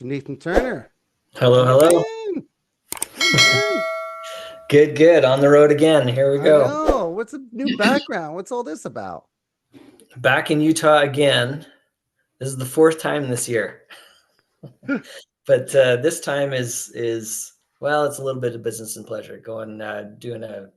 Nathan Turner. Hello, How you hello. been? Good man. Good, good. On the road again. Here we I go. know. What's a new background? What's all this about? Back in Utah again. This is the fourth time this year, but this time is well, it's a little bit of business and pleasure. Going doing a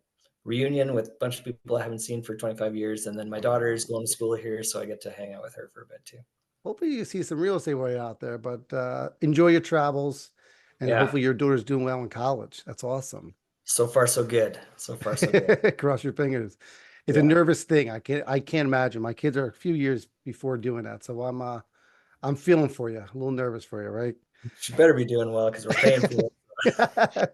reunion with a bunch of people I haven't seen for 25 years, and then my daughter is going to school here, so I get to hang out with her for a bit too. Hopefully you see some real estate while you're out there, but enjoy your travels and Yeah. hopefully your daughter's doing well in college. That's awesome. So far, so good. So far, so good. Cross your fingers. It's a Yeah. nervous thing. I can't imagine. My kids are a few years before doing that. So I'm feeling for you. A little nervous for you, right? She better be doing well because we're paying for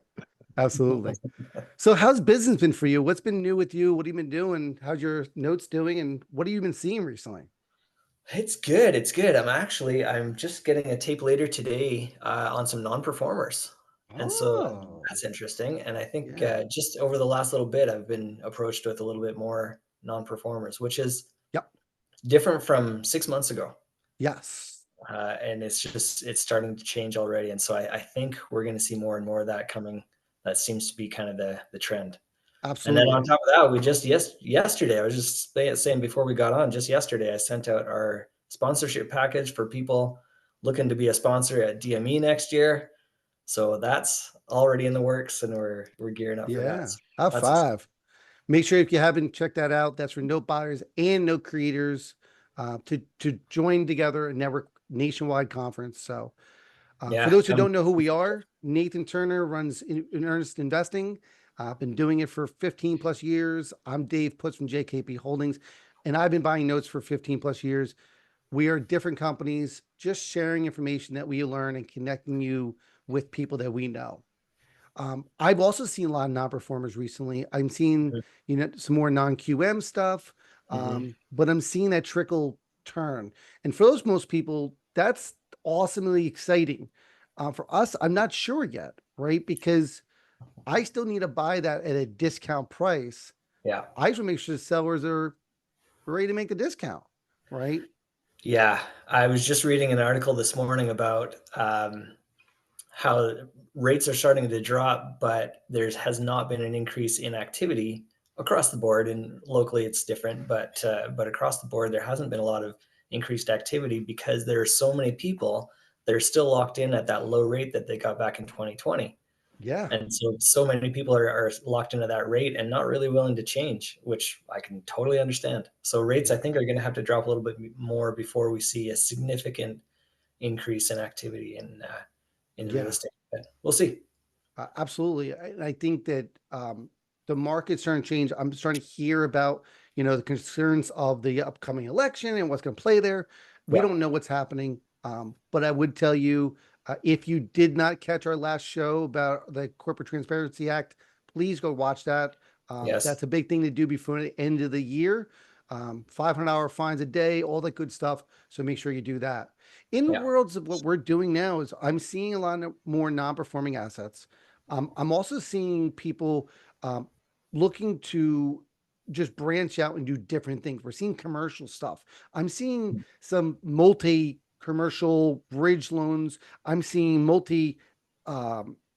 Absolutely. it. So how's business been for you? What's been new with you? What have you been doing? How's your notes doing? And what have you been seeing recently? It's good. It's good. I'm just getting a tape later today on some non-performers, and so Oh, that's interesting. And I think yeah. just over the last little bit, I've been approached with a little bit more non-performers, which is Yep. different from 6 months ago. Yes. And it's starting to change already. And so I think we're going to see more and more of that coming. That seems to be kind of the trend. And then on Absolutely. top of that, we just yesterday, I was just saying before we got on, just yesterday, I sent out our sponsorship package for people looking to be a sponsor at DME next year. So that's already in the works, and we're gearing up for that. Yeah. So High that's exciting. five. Make sure if you haven't checked that out, that's for note buyers and note creators to join together a network nationwide conference. So for Yeah, those who don't know who we are, Nathan Turner runs in Earnest Investing. I've been doing it for 15 plus years. I'm Dave Putz from JKP Holdings, and I've been buying notes for 15 plus years. We are different companies, just sharing information that we learn and connecting you with people that we know. I've also seen a lot of non-performers recently. I'm seeing, some more non-QM stuff, mm-hmm. but I'm seeing that trickle turn. And for those most people, that's awesomely exciting. For us, I'm not sure yet, right? Because I still need to buy that at a discount price. Yeah, I just want to make sure the sellers are ready to make the discount, right? yeah. I was just reading an article this morning about how rates are starting to drop, but there has not been an increase in activity across the board. And locally, it's different, but across the board, there hasn't been a lot of increased activity because there are so many people that are still locked in at that low rate that they got back in 2020. Yeah. And so many people are locked into that rate and not really willing to change, which I can totally understand. So rates, I Yeah. think, are going to have to drop a little bit more before we see a significant increase in activity in real Yeah. estate. But we'll see. Absolutely. I think that the market's starting to change. I'm starting to hear about, the concerns of the upcoming election and what's going to play there. We Yeah. don't know what's happening. But I would tell you, if you did not catch our last show about the Corporate Transparency Act, please go watch that. Yes. That's a big thing to do before the end of the year. $500 fines a day, all that good stuff. So make sure you do that. In the Yeah. worlds of what we're doing now is I'm seeing a lot more non-performing assets. I'm also seeing people looking to just branch out and do different things. We're seeing commercial stuff. I'm seeing some multi commercial bridge loans. I'm seeing multi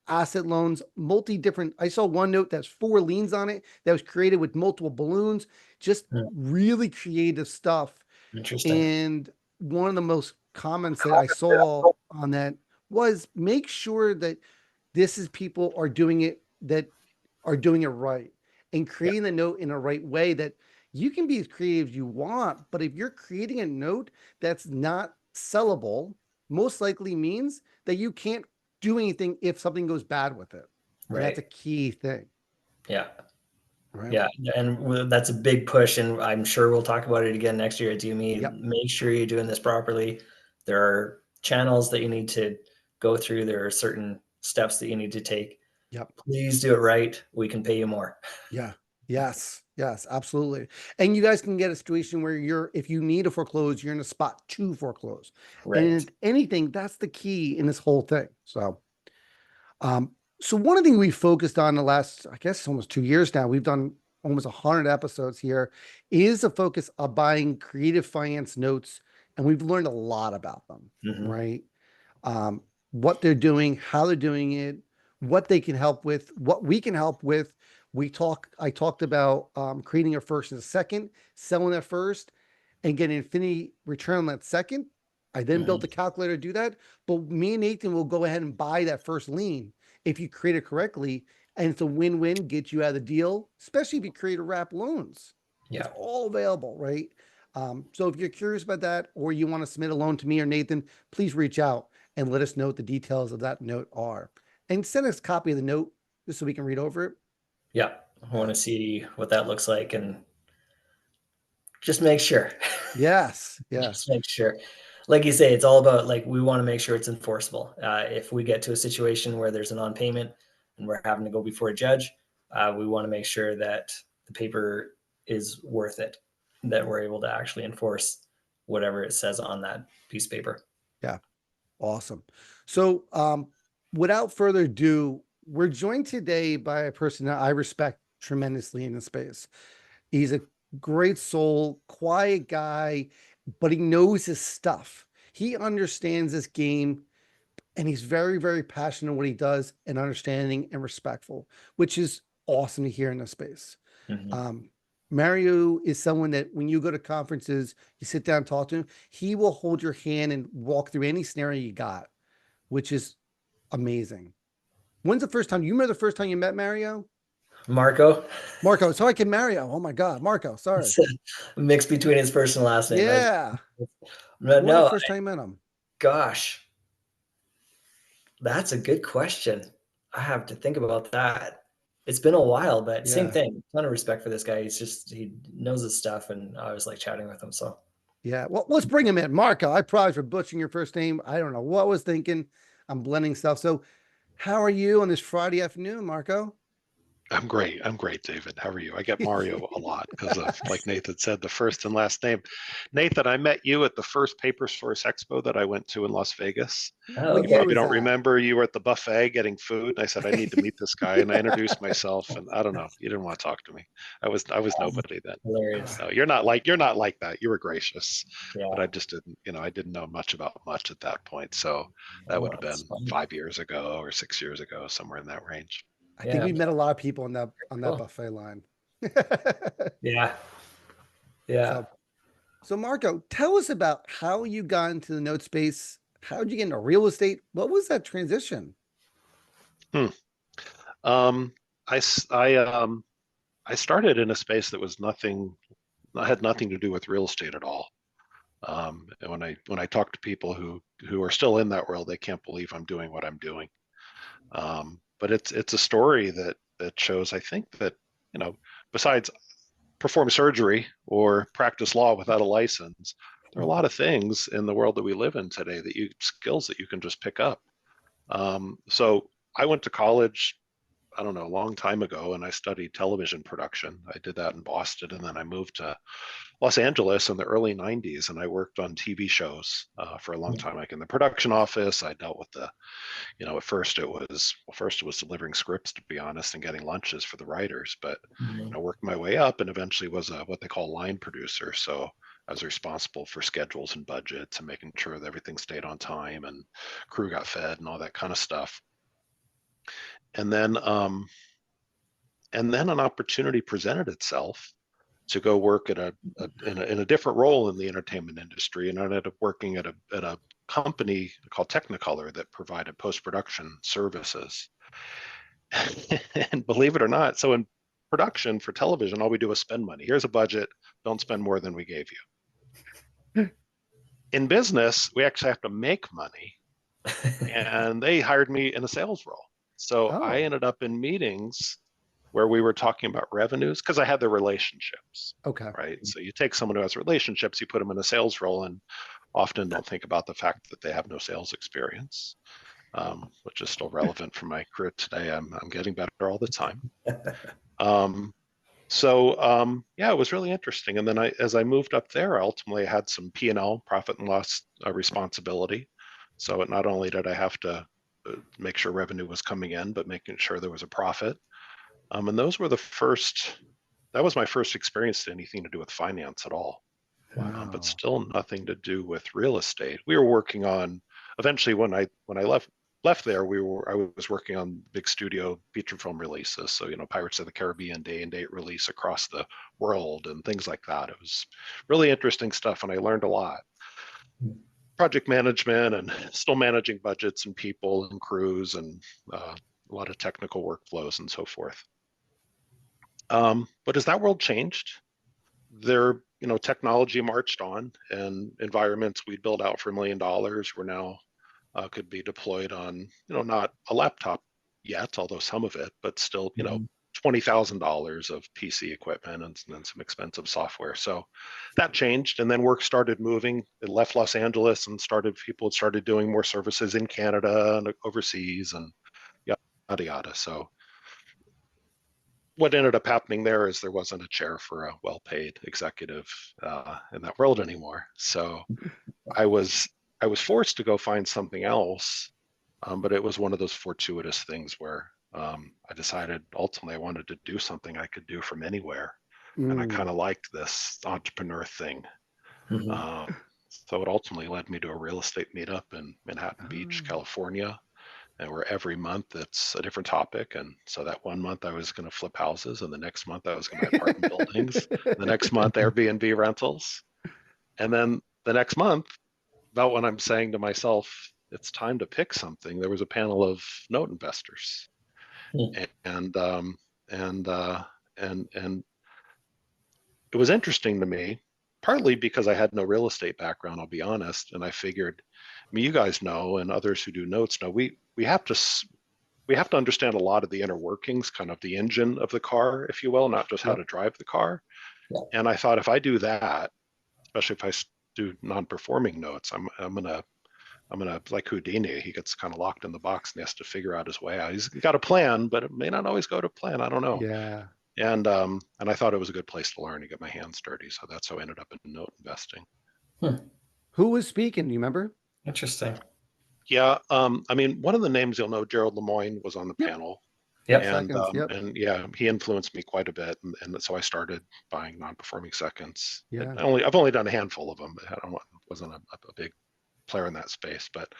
asset loans, multi different. I saw one note that's 4 liens on it that was created with multiple balloons, just Mm, really creative stuff. interesting. And one of the most comments that I saw on that was make sure that this is people are doing it that are doing it right and Yeah. creating the note in a right way that you can be as creative as you want, but if you're creating a note that's not sellable, most likely means that you can't do anything if something goes bad with it. And that's a Right. key thing, Yeah. right? Yeah. And that's a big push. And I'm sure we'll talk about it again next year at DME. Yep. Make sure you're doing this properly. There are channels that you need to go through, there are certain steps that you need to take. Yep. Please do it right. We can pay you more. Yeah. Yes. Yes. Absolutely. And you guys can get a situation where if you need to foreclose, you're in a spot to foreclose. Right. And anything, that's the key in this whole thing. Um, so one thing we focused on the last, I guess, almost 2 years now, we've done almost 100 episodes here, is a focus of buying creative finance notes. And we've learned a lot about them, Hmm. right? Um, what they're doing, how they're doing it, what they can help with, what we can help with. I talked about creating a first and a second, selling that first, and getting infinity return on that second. I then built Mhm. the calculator to do that. But me and Nathan will go ahead and buy that first lien if you create it correctly. And it's a win-win, get you out of the deal, especially if you create a wrap loans. It's Yeah. all available, right? So if you're curious about that or you want to submit a loan to me or Nathan, please reach out and let us know what the details of that note are. And send us a copy of the note just so we can read over it. Yeah. I want to see what that looks like and just make sure. Yes, Just yes. make sure. Like you say, it's all about like we want to make sure it's enforceable. If we get to a situation where there's a non-payment and we're having to go before a judge, we want to make sure that the paper is worth it, that we're able to actually enforce whatever it says on that piece of paper. Yeah, awesome. So, without further ado, we're joined today by a person that I respect tremendously in the space. He's a great soul, quiet guy, but he knows his stuff. He understands this game and he's very, very passionate in what he does and understanding and respectful, which is awesome to hear in this space. Mhm. Um, Mario is someone that when you go to conferences, you sit down and talk to him, he will hold your hand and walk through any scenario you got, which is amazing. When's the first time you remember the first time you met Mario? Marco, Marco, sorry, I can Mario. Oh my God, Marco, sorry. it's a mix between his first and last name. Yeah. No, When was the no, first time you met him? gosh, that's a good question. I have to think about that. It's been a while, but same Yeah. thing. Ton of respect for this guy. He knows his stuff, and I was like chatting with him. So Yeah. Well, let's bring him in. Marco, I probably for butchering your first name. I don't know what I was thinking. I'm blending stuff. So, how are you on this Friday afternoon, Marco? I'm great. I'm great, David. How are you? I get Mario a lot because of, like Nathan said, the first and last name. Nathan, I met you at the first Paper Source Expo that I went to in Las Vegas. What You okay, year probably was don't that? remember. You were at the buffet getting food, and I said I need to meet this guy, and I introduced myself, and I don't know. You didn't want to talk to me. I was nobody then. hilarious. No, you're not like that. You were gracious, but Yeah, I just didn't. I didn't know much about much at that point. So that would well, have it's been fun. 5 years ago or 6 years ago, somewhere in that range. I think Yeah, we met a lot of people on that cool. buffet line. Yeah, yeah. So, so Marco, tell us about how you got into the note space. How did you get into real estate? What was that transition? Hmm. Um, I started in a space that was nothing, had nothing to do with real estate at all. And when I talk to people who are still in that world, they can't believe I'm doing what I'm doing. But it's a story that shows, I think that, besides perform surgery or practice law without a license, there are a lot of things in the world that we live in today skills that you can just pick up. So I went to college, I don't know, a long time ago, and I studied television production. I did that in Boston, and then I moved to Los Angeles in the early 90s, and I worked on TV shows for a long time, like in the production office. I dealt with at first it was delivering scripts, to be honest, and getting lunches for the writers, but Mhm. worked my way up and eventually was what they call line producer. So I was responsible for schedules and budgets and making sure that everything stayed on time and crew got fed and all that kind of stuff. And then an opportunity presented itself to go work in a different role in the entertainment industry, and I ended up working at a company called Technicolor that provided post production services. And believe it or not, so in production for television, all we do is spend money. Here's a budget. Don't spend more than we gave you. In business, we actually have to make money, and they hired me in a sales role. So I Oh, ended up in meetings where we were talking about revenues because I had the relationships, okay. right? So you take someone who has relationships, you put them in a sales role, and often don't think about the fact that they have no sales experience, which is still relevant for my career today. I'm getting better all the time. Um, yeah, it was really interesting. And then as I moved up there, I ultimately had some P&L, profit and loss responsibility. So not only did I have to make sure revenue was coming in, but making sure there was a profit. And that was my first experience to anything to do with finance at all. But Wow. still nothing to do with real estate. We were working on eventually when I left left there, I was working on big studio feature film releases. So, Pirates of the Caribbean day and date release across the world and things like that. It was really interesting stuff, and I learned a lot. Project management and still managing budgets and people and crews and a lot of technical workflows and so forth. But as that world changed, technology marched on, and environments we'd built out for $1 million were now could be deployed on, not a laptop yet, although some of it, but still, $20,000 of PC equipment and some expensive software. So that changed, and then work started moving. It left Los Angeles and people had started doing more services in Canada and overseas and yada yada. So what ended up happening there is there wasn't a chair for a well-paid executive in that world anymore. So I was forced to go find something else, but it was one of those fortuitous things where I decided ultimately I wanted to do something I could do from anywhere, and I kind of liked this entrepreneur thing. So it ultimately led me to a real estate meetup in Manhattan Beach, California, and where every month it's a different topic. And so that one month I was going to flip houses, and the next month I was going to buy apartment buildings, the next month Airbnb rentals, and then the next month, about when I'm saying to myself, it's time to pick something, there was a panel of note investors, and and uh, and it was interesting to me, partly because I had no real estate background, I'll be honest, and I figured, I mean, you guys know, and others who do notes know, we have to understand a lot of the inner workings, kind of the engine of the car, if you will, not just how to drive the car. And I thought, if I do that, especially if I do non-performing notes, I'm gonna like Houdini. He gets kind of locked in the box and he has to figure out his way out. He's got a plan, but it may not always go to plan. I don't know. Yeah. And I thought it was a good place to learn to get my hands dirty. So that's how I ended up in note investing. Who was speaking? Do you remember? Interesting. Yeah. I mean, one of the names you'll know, Gerald Lemoyne, was on the panel. Yep. Seconds. Yep. And yeah, he influenced me quite a bit, and so I started buying non-performing seconds. Yeah. I've only done a handful of them. I wasn't a big player in that space, but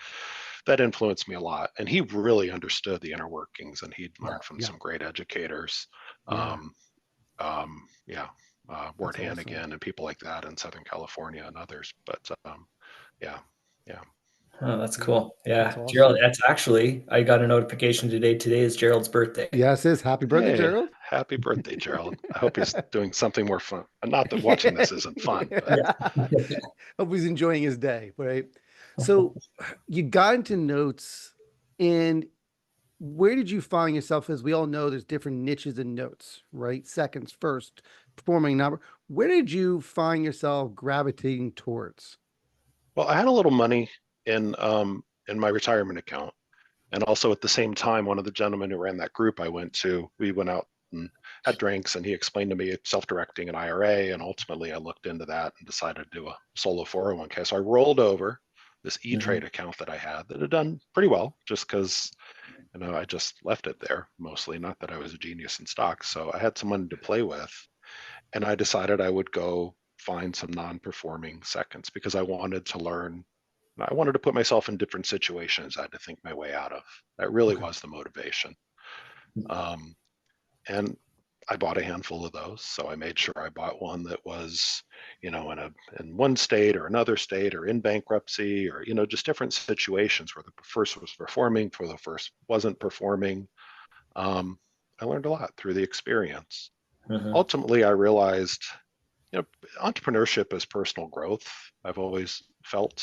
that influenced me a lot. And he really understood the inner workings, and he'd learned from some great educators. Yeah. Yeah, Ward That's awesome. Hannigan and people like that in Southern California and others. But yeah. Oh, that's cool. Yeah. That's awesome. Gerald, that's actually, I got a notification today. Today is Gerald's birthday. Yes, it is. Happy birthday, Hey, Gerald. happy birthday, Gerald. I hope he's doing something more fun. Not that watching this isn't fun, but Hope he's enjoying his day, right? So you got into notes, and where did you find yourself? As we all know, there's different niches in notes, right? Seconds, first, performing number. Where did you find yourself gravitating towards? well, I had a little money in my retirement account. And also at the same time, one of the gentlemen who ran that group I went to, we went out and had drinks, and he explained to me self-directing an IRA. And ultimately I looked into that and decided to do a solo 401k. So I rolled over this E-Trade account that I had that had done pretty well, just because, I just left it there mostly, not that I was a genius in stocks. So I had some money to play with, and I decided I would go find some non-performing seconds because I wanted to learn. I wanted to put myself in different situations I had to think my way out of. That really was the motivation. Um, and I bought a handful of those. So I made sure I bought one that was, in one state or another state or in bankruptcy or, just different situations where the first was performing, for the first wasn't performing. I learned a lot through the experience. Ultimately, I realized, entrepreneurship is personal growth. I've always felt.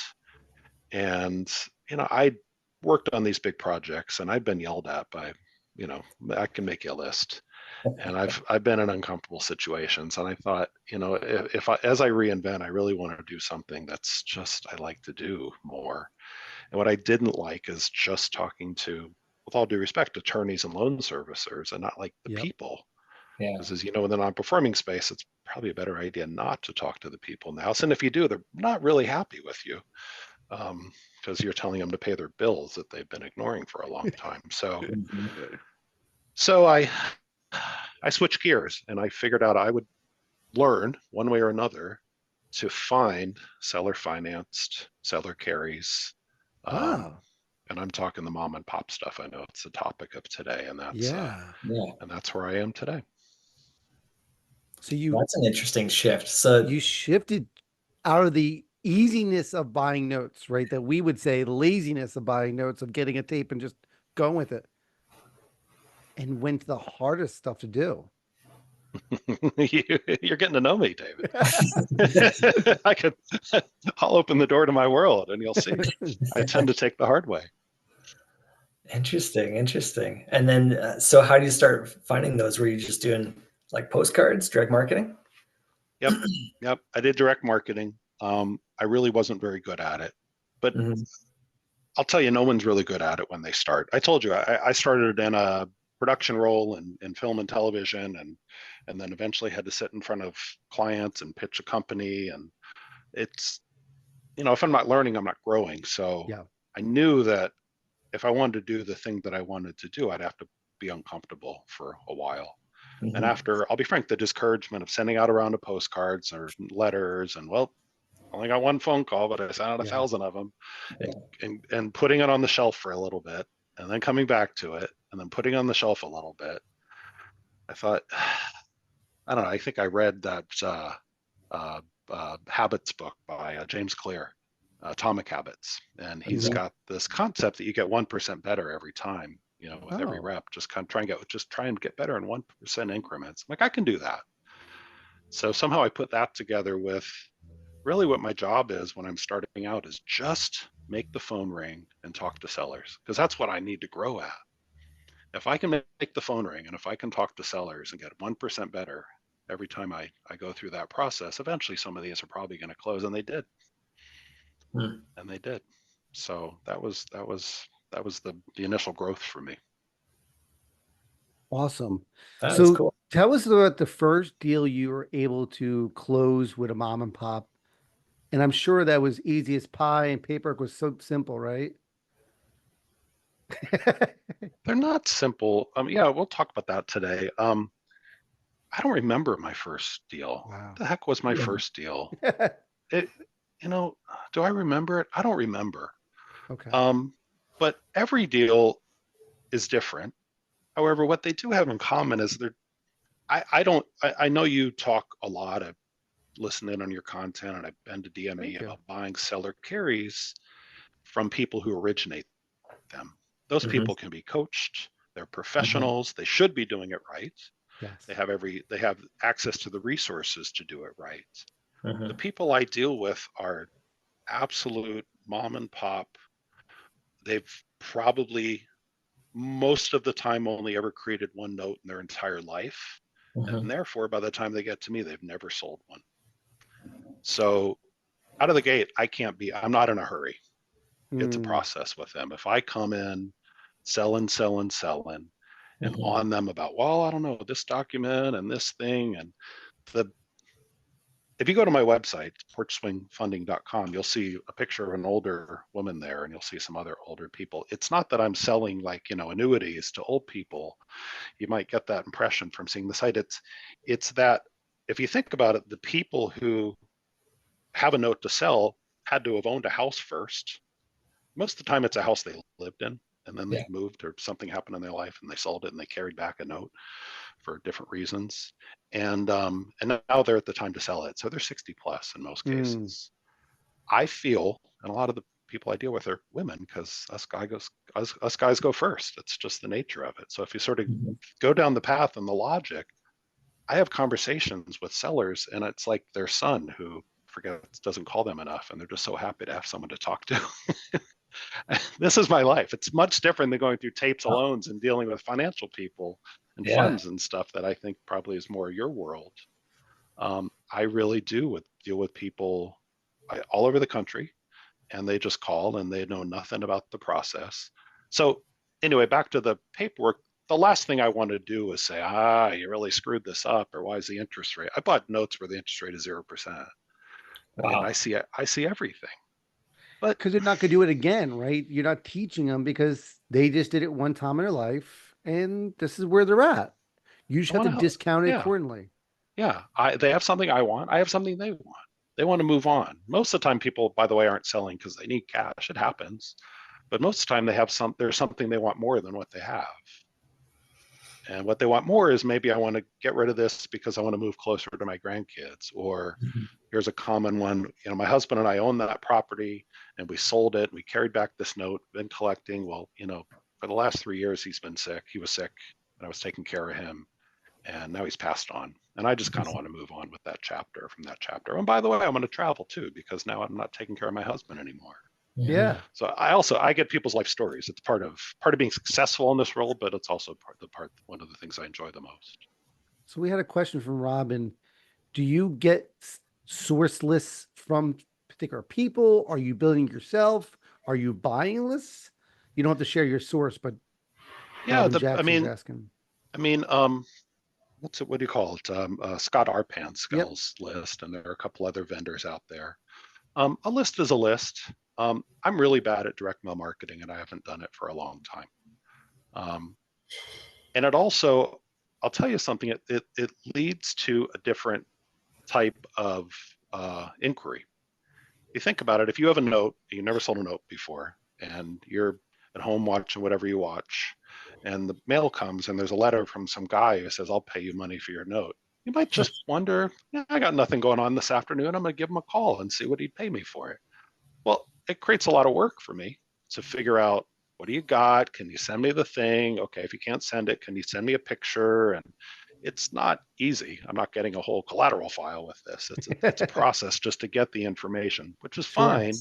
And, I worked on these big projects, and I've been yelled at by, I can make you a list. And I've been in uncomfortable situations. And I thought, as I reinvent, I really want to do something that's just, I like to do more. And what I didn't like is just talking to, with all due respect, attorneys and loan servicers, and not like the people. Yeah. Because as you know, in the non-performing space, it's probably a better idea not to talk to the people in the house. And if you do, they're not really happy with you, because you're telling them to pay their bills that they've been ignoring for a long time. So I switched gears, and I figured out I would learn one way or another to find seller financed, seller carries, Wow. And I'm talking the mom and pop stuff. I know it's the topic of today, and Yeah. that's where I am today. So That's an interesting shift. So you shifted out of the easiness of buying notes, right? That we would say laziness of buying notes, of getting a tape and just going with it, and went to the hardest stuff to do. You're getting to know me, David. I'll open the door to my world, and you'll see. I tend to take the hard way. interesting. And then, so how do you start finding those? Were you just doing like postcards, direct marketing? Yep. I did direct marketing. I really wasn't very good at it, but Mhm. I'll tell you, no one's really good at it when they start. I told you, I started in a production role in film and television, and then eventually had to sit in front of clients and pitch a company. And it's, if I'm not learning, I'm not growing. So Yeah. I knew that if I wanted to do the thing that I wanted to do, I'd have to be uncomfortable for a while. And Mhm. after, I'll be frank, the discouragement of sending out a round of postcards or letters, and well, I only got one phone call, but I sent out 1,000 of them, Yeah. and putting it on the shelf for a little bit, and then coming back to it, and then putting it on the shelf a little bit. I thought, I don't know. I think I read that uh, Habits book by James Clear, Atomic Habits, and he's Okay. got this concept that you get 1% better every time. With every Oh, rep, just kind of try and get better in 1% increments. I'm like, I can do that. So somehow I put that together with really what my job is when I'm starting out is just make the phone ring and talk to sellers, because that's what I need to grow at. If I can make the phone ring and if I can talk to sellers and get 1% better every time I go through that process, eventually some of these are probably going to close. And they did. Hmm. And they did. So that was the initial growth for me. awesome. That is So cool. tell us about the first deal you were able to close with a mom and pop. And I'm sure that was easy as pie and paperwork was so simple, right? They're not simple. Yeah, we'll talk about that today. I don't remember my first deal. What Wow. the heck was my Yeah. first deal? It, do I remember it? I don't remember. Okay. But every deal is different. However, what they do have in common is I don't, I know you talk a lot. I've listened in on your content, and I've been to DME Thank you. about buying seller carries from people who originate them. Those Mhm. people can be coached. They're Mhm. professionals. They should be doing it right. Yes. They have access to the resources to do it right. The Mhm. people I deal with are absolute mom and pop. They've probably most of the time only ever created one note in their entire life. And Mhm. therefore, by the time they get to me, they've never sold one. So out of the gate, I'm not in a hurry. It's a Mm, process with them. If I come in selling, and Mhm. on them about, well, I don't know, this document and this thing, and the if you go to my website, porchswingfunding.com, you'll see a picture of an older woman there, and you'll see some other older people. It's not that I'm selling like, annuities to old people. You might get that impression from seeing the site. It's that if you think about it, the people who have a note to sell had to have owned a house first. Most of the time it's a house they lived in, and then Yeah. they've moved or something happened in their life and they sold it and they carried back a note for different reasons. And now they're at the time to sell it. So they're 60 plus in most mm, cases. I feel, and a lot of the people I deal with are women, because us guys go first. It's just the nature of it. So if you sort of Mhm. go down the path and the logic, I have conversations with sellers, and it's like their son who forgets doesn't call them enough, and they're just so happy to have someone to talk to. This is my life. It's much different than going through tapes Oh, alone and dealing with financial people and yeah. funds and stuff that I think probably is more your world. I really deal with people all over the country, and they just call and they know nothing about the process. So anyway, back to the paperwork. The last thing I want to do is say, you really screwed this up, or why is the interest rate? I bought notes where the interest rate is 0%. I mean, Wow. I see everything. But because they're not going to do it again, right? You're not teaching them because they just did it one time in their life, and this is where they're at. You just I have want to to help. discount it Yeah, accordingly. yeah. They have something I want. I have something they want. They want to move on. Most of the time, people, by the way, aren't selling because they need cash. It happens. But most of the time there's something they want more than what they have. And what they want more is maybe I want to get rid of this because I want to move closer to my grandkids. Or here's a common one, my husband and I own that property and we sold it. We carried back this note, been collecting. Well, for the last 3 years, he's been sick. He was sick and I was taking care of him. And now he's passed on. And I just kind of want to move on with that chapter from that chapter. And by the way, I'm going to travel too, because now I'm not taking care of my husband anymore. Yeah. So I get people's life stories. It's part of being successful in this role, but it's also one of the things I enjoy the most. So we had a question from Robin. Do you get source lists from particular people? Are you building yourself? Are you buying lists? You don't have to share your source, but Yeah, Robin Jackson's asking. what do you call it? Scott Yep. Arpanskell's list, and there are a couple other vendors out there. A list is a list. I'm really bad at direct mail marketing, and I haven't done it for a long time. And it also, I'll tell you something, it leads to a different type of inquiry. You think about it, if you have a note, you never sold a note before, and you're at home watching whatever you watch, and the mail comes and there's a letter from some guy who says, I'll pay you money for your note. You might just wonder, I got nothing going on this afternoon. I'm going to give him a call and see what he'd pay me for it. Well, it creates a lot of work for me to figure out, what do you got? Can you send me the thing? Okay, if you can't send it, can you send me a picture? And it's not easy. I'm not getting a whole collateral file with this. It's a process just to get the information, which is fine.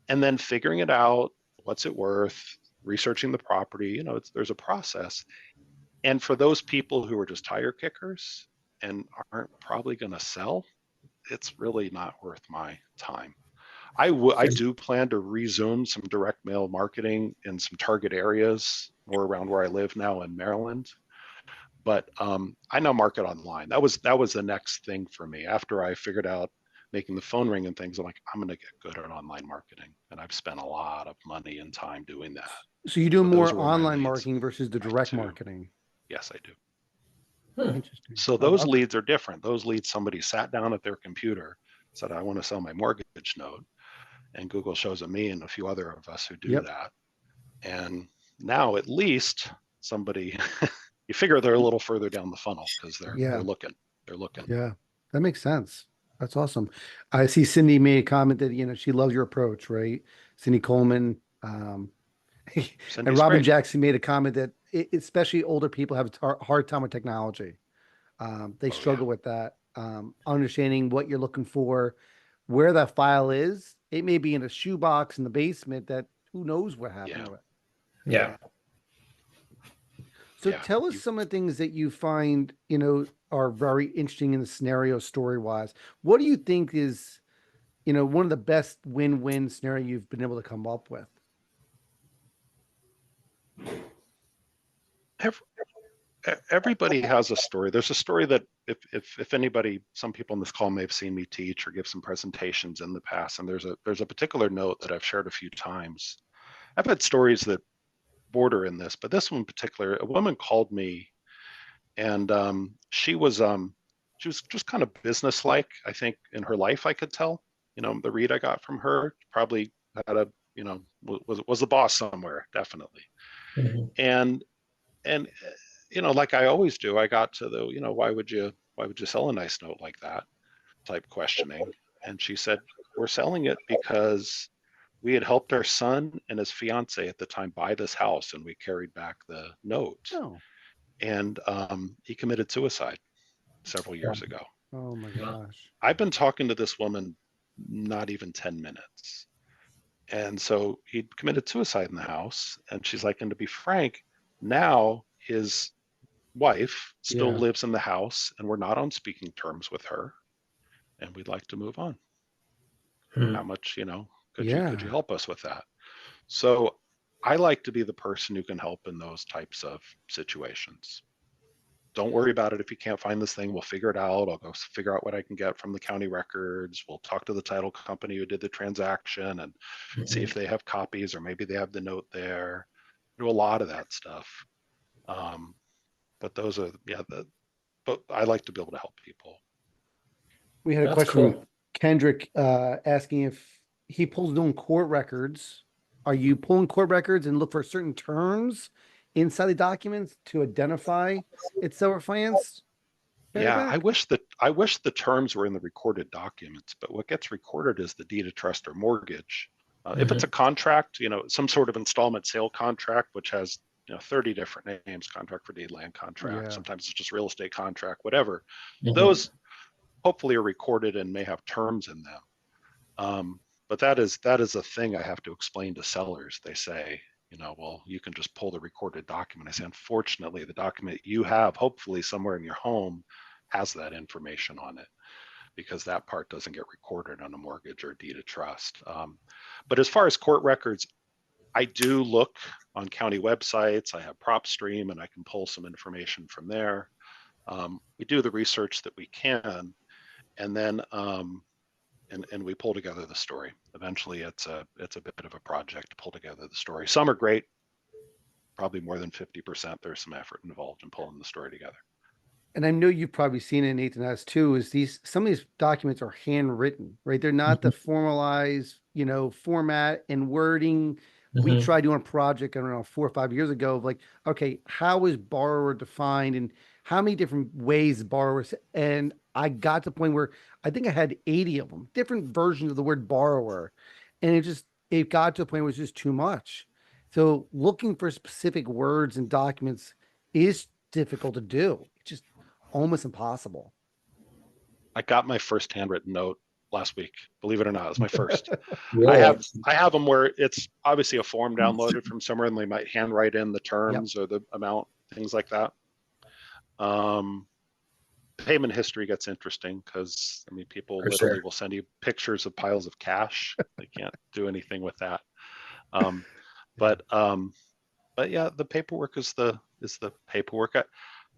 And then figuring it out, what's it worth, researching the property, there's a process. And for those people who are just tire kickers and aren't probably going to sell, it's really not worth my time. I do plan to resume some direct mail marketing in some target areas more around where I live now in Maryland. But I now market online. That was the next thing for me. After I figured out making the phone ring and things, I'm like, I'm going to get good at online marketing. And I've spent a lot of money and time doing that. So you do more online marketing versus the direct marketing? Yes, I do. Interesting. So those leads are different. Those leads, somebody sat down at their computer, said, I want to sell my mortgage note. And Google shows me and a few other of us who do that. And now at least somebody, you figure they're a little further down the funnel because they're looking. Yeah, that makes sense. That's awesome. I see Cindy made a comment that, she loves your approach, right? Cindy Coleman. And Robin Jackson made a comment that especially older people have a hard time with technology. They struggle with that. Understanding what you're looking for, where that file is. It may be in a shoebox in the basement that who knows what happened to it. Yeah. So tell us some of the things that you find, are very interesting in the scenario story-wise. What do you think is, one of the best win-win scenario you've been able to come up with? Everybody has a story. There's a story that if anybody, some people on this call may have seen me teach or give some presentations in the past, and there's a particular note that I've shared a few times. I've had stories that border in this, but this one in particular, a woman called me, and she was just kind of businesslike. I think in her life, I could tell. The read I got from her, probably had was the boss somewhere, definitely. And like I always do, I got to the, why would you sell a nice note like that type questioning. And she said, we're selling it because we had helped our son and his fiance at the time buy this house, and we carried back the note. And he committed suicide several years ago. Oh my gosh. I've been talking to this woman not even 10 minutes. And so he committed suicide in the house. And she's like, and to be frank, now his wife still lives in the house and we're not on speaking terms with her. And we'd like to move on. How much, could you help us with that? So I like to be the person who can help in those types of situations. Don't worry about it. If you can't find this thing, we'll figure it out. I'll go figure out what I can get from the county records. We'll talk to the title company who did the transaction and see if they have copies, or maybe they have the note there. Do a lot of that stuff. But those are, but I like to be able to help people. We had a question from Kendrick asking if he pulls down court records. Are you pulling court records and look for certain terms inside the documents to identify it's seller finance? Yeah, I Back? wish the terms were in the recorded documents, but what gets recorded is the deed of trust or mortgage. If it's a contract, some sort of installment sale contract, which has 30 different names, contract for deed, land contract, Yeah. sometimes it's just real estate contract, whatever. Mhm. Those hopefully are recorded and may have terms in them. But that is a thing I have to explain to sellers. They say, well, you can just pull the recorded document. I say, unfortunately, the document you have, hopefully somewhere in your home, has that information on it, because that part doesn't get recorded on a mortgage or deed of trust. But as far as court records, I do look on county websites. I have PropStream, and I can pull some information from there. We do the research that we can, and then and we pull together the story. Eventually, it's a bit of a project to pull together the story. Some are great, probably more than 50%. There's some effort involved in pulling the story together. And I know you've probably seen it, Nathan has too, is some of these documents are handwritten, right? They're not the Mhm. formalized, format and wording. We Mhm. tried doing a project, I don't know, 4 or 5 years ago of like, okay, how is borrower defined and how many different ways borrowers, and I got to the point where I think I had 80 of them, different versions of the word borrower. And it got to a point where it was just too much. So looking for specific words and documents is difficult to do. It's just almost impossible. I got my first handwritten note last week. Believe it or not, it was my first. I Really? have I have them where it's obviously a form downloaded from somewhere, and they might handwrite in the Yep. terms or the amount, things like that. Um, Payment history gets interesting because people For literally sure. will send you pictures of piles of cash. They can't do anything with that. Um, but yeah, the paperwork is the paperwork.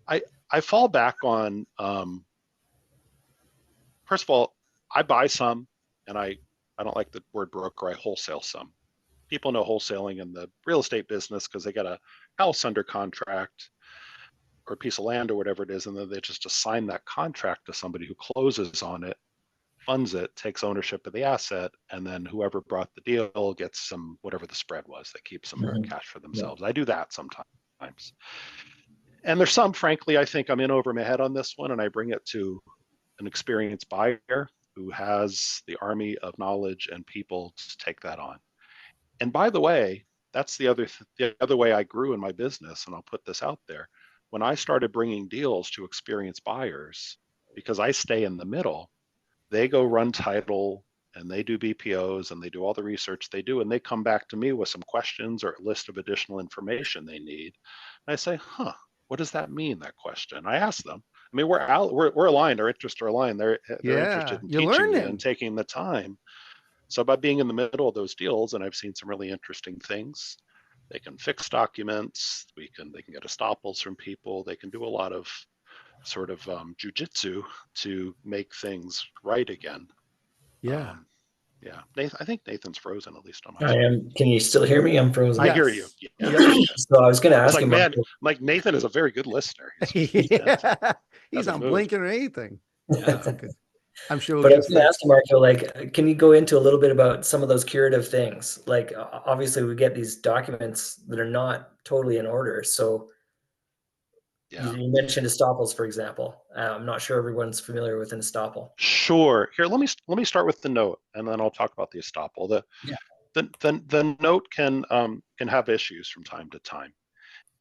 I I fall back on first of all, I buy some, and I don't like the word broker. I wholesale some. People know wholesaling in the real estate business because they got a house under contract or a piece of land or whatever it is, and then they just assign that contract to somebody who closes on it, funds it, takes ownership of the asset, and then whoever brought the deal gets some whatever the spread was. They keep some Mhm. cash for Yeah. themselves. I do that sometimes. And there's some, frankly, I think I'm in over my head on this one, and I bring it to an experienced buyer who has the army of knowledge and people to take that on. And by the way, that's the other way I grew in my business, and I'll put this out there. When I started bringing deals to experienced buyers, because I stay in the middle, they go run title and they do BPOs and they do all the research they do, and they come back to me with some questions or a list of additional information they need. And I say, what does that mean, that question? I ask them. We're aligned, our interests are aligned. They're Yeah. interested in You're teaching me and learning. taking the time. So by being in the middle of those deals, and I've seen some really interesting things, they can fix documents, they can get estoppels from people, they can do a lot of sort of jujitsu to make things right again. Yeah. Um, yeah, Nathan, I think Nathan's frozen, at least on my I screen. am. Can you still hear me? I'm I frozen. hear you. Yes. Yeah. Yep. So I was going to I was ask like, you, man, Marco. Nathan is a very good listener. He's Yeah. He's hasn't not moved. blinking or anything. Yeah. That's a good. I'm sure we'll But I get was it going to ask fixed. you, Marco, like, can you go into a little bit about some of those curative things? Like, obviously, we get these documents that are not totally in order. So Yeah. you mentioned estoppels, for example. I'm not sure everyone's familiar with an estoppel. Sure. Here, let me start with the note, and then I'll talk about the estoppel. Yeah. The note can have issues from time to time,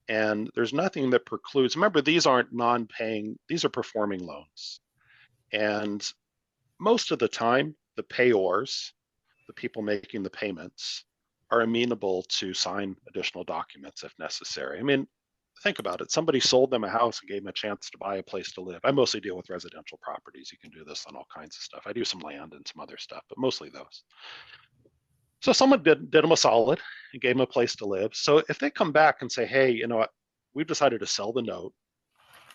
and there's nothing that precludes. Remember, these aren't non-paying; these are performing loans, and most of the time, the payors, the people making the payments, are amenable to sign additional documents if necessary. Think about it. Somebody sold them a house and gave them a chance to buy a place to live. I mostly deal with residential properties. You can do this on all kinds of stuff. I do some land and some other stuff, but mostly those. So someone did them a solid and gave them a place to live. So if they come back and say, hey, you know what, we've decided to sell the note.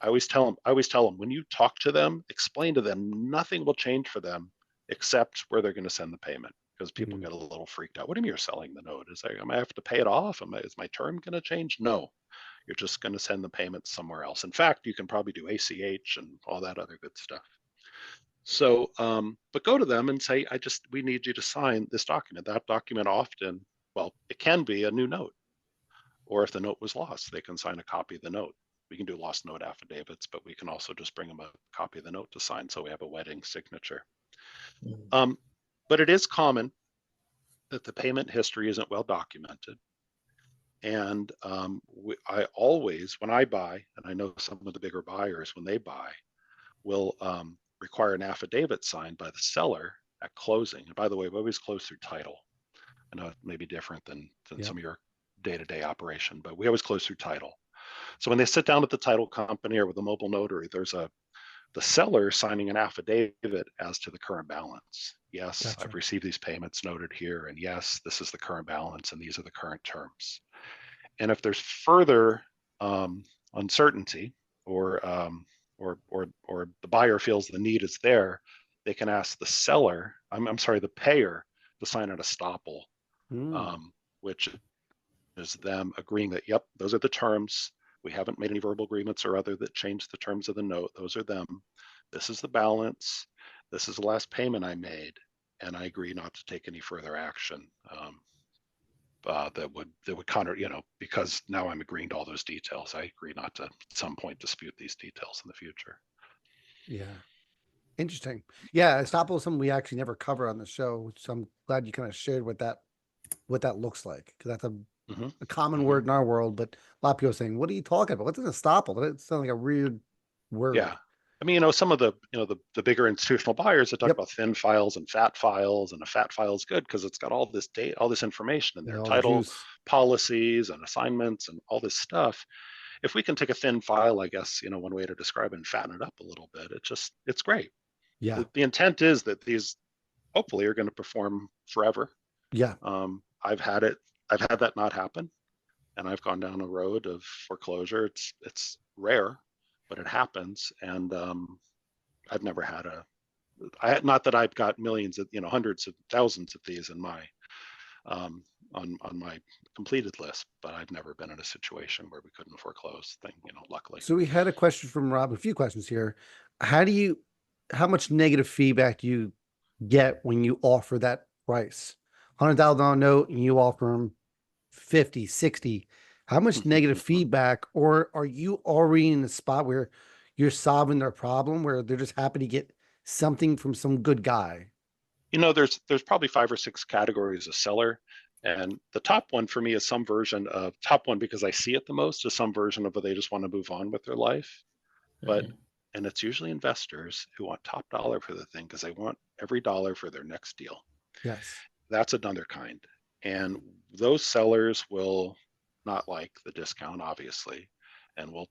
I always tell them when you talk to them, explain to them nothing will change for them except where they're going to send the payment, because people Mhm. get a little freaked out. What do you mean you're selling the note? Am I have to pay it off? Is my term going to change? No, you're just going to send the payment somewhere else. In fact, you can probably do ACH and all that other good stuff. So, but go to them and say, we need you to sign this document. That document often Well, it can be a new note. Or if the note was lost, they can sign a copy of the note. We can do lost note affidavits, but we can also just bring them a copy of the note to sign, so we have a wedding signature. But it is common that the payment history isn't well documented. And I always, when I buy, and I know some of the bigger buyers, when they buy, will require an affidavit signed by the seller at closing. And by the way, we always close through title. I know it may be different than some of your day-to-day operation, but we always close through title. So when they sit down at the title company or with a mobile notary, there's the seller signing an affidavit as to the current balance. Yes, Gotcha. I've received these payments noted here, and yes, this is the current balance, and these are the current terms. And if there's further uncertainty, or the buyer feels the need is there, they can ask the seller, I'm sorry, the payer, to sign an estoppel, which is them agreeing that, yep, those are the terms. We haven't made any verbal agreements or other that change the terms of the note. Those are them. This is the balance. This is the last payment I made, and I agree not to take any further action that would counter, because now I'm agreeing to all those details. I agree not to at some point dispute these details in the future. Yeah. Interesting. Yeah, estoppel is something we actually never cover on the show, which I'm glad you kind of shared what that looks like, because that's a common word in our world, but a lot of people are saying, "What are you talking about? What's an estoppel?" It sounds like a weird word. Yeah. I mean, some of the bigger institutional buyers that talk about thin files and fat files, and a fat file is good because it's got all this data, all this information in there, title, policies, and assignments, and all this stuff. If we can take a thin file, I guess, one way to describe it, and fatten it up a little bit, it's great. Yeah. The intent is that these hopefully are going to perform forever. Yeah. I've had that not happen, and I've gone down a road of foreclosure. It's rare, but it happens. And I've never had not that I've got millions of, hundreds of thousands of these in my, on my completed list, but I've never been in a situation where we couldn't foreclose thing, luckily. So we had a question from Rob, a few questions here. How much negative feedback do you get when you offer that price? $100,000 note and you offer them 50, 60. How much negative feedback, or are you already in a spot where you're solving their problem, where they're just happy to get something from some good guy? There's probably 5 or 6 categories of seller. And the top one for me is some version of top one, because I see it the most, is some version of where they just want to move on with their life. But, and it's usually investors who want top dollar for the thing because they want every dollar for their next deal. Yes. That's another kind. And those sellers will not like the discount, obviously, and we'll